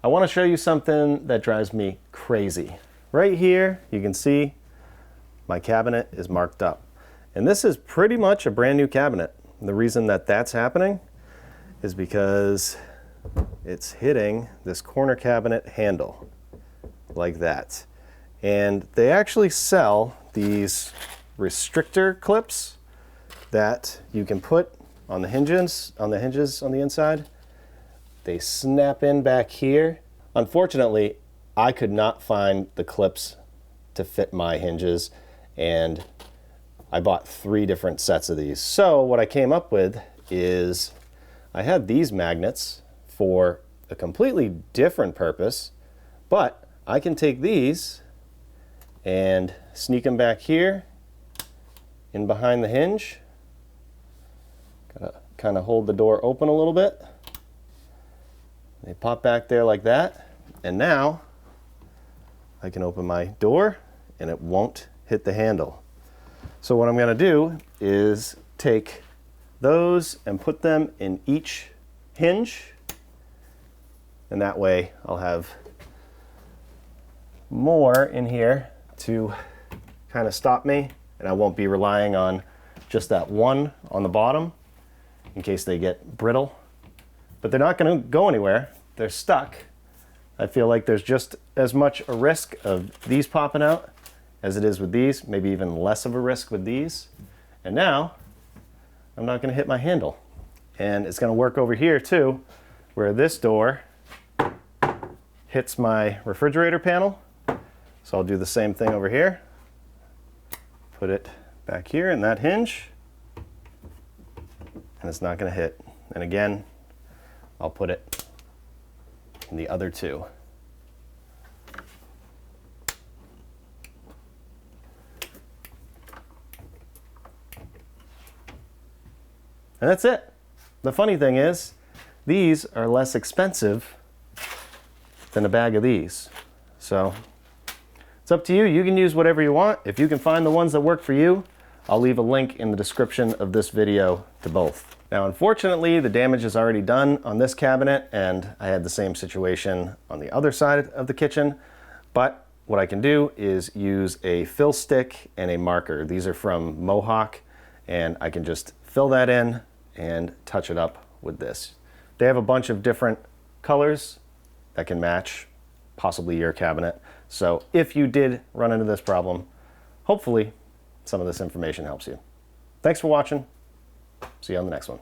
I want to show you something that drives me crazy. Right here, you can see my cabinet is marked up. And this is pretty much a brand new cabinet. And the reason that that's happening is because it's hitting this corner cabinet handle like that. And they actually sell these restrictor clips that you can put on the hinges on the inside. They snap in back here. Unfortunately, I could not find the clips to fit my hinges, and I bought 3 different sets of these. So what I came up with is I had these magnets for a completely different purpose, but I can take these and sneak them back here in behind the hinge. Gotta kind of hold the door open a little bit. They pop back there like that, and now I can open my door and it won't hit the handle. So what I'm going to do is take those and put them in each hinge, and that way I'll have more in here to kind of stop me, and I won't be relying on just that one on the bottom in case they get brittle. But they're not going to go anywhere. They're stuck. I feel like there's just as much a risk of these popping out as it is with these, maybe even less of a risk with these. And now I'm not going to hit my handle. And it's going to work over here too, where this door hits my refrigerator panel. So I'll do the same thing over here. Put it back here in that hinge, and it's not going to hit. And again, I'll put it in the other 2. And that's it. The funny thing is, these are less expensive than a bag of these. So it's up to you. You can use whatever you want. If you can find the ones that work for you, I'll leave a link in the description of this video to both. Now, unfortunately, the damage is already done on this cabinet, and I had the same situation on the other side of the kitchen. But what I can do is use a fill stick and a marker. These are from Mohawk, and I can just fill that in and touch it up with this. They have a bunch of different colors that can match possibly your cabinet. So if you did run into this problem, hopefully some of this information helps you. Thanks for watching. See you on the next one.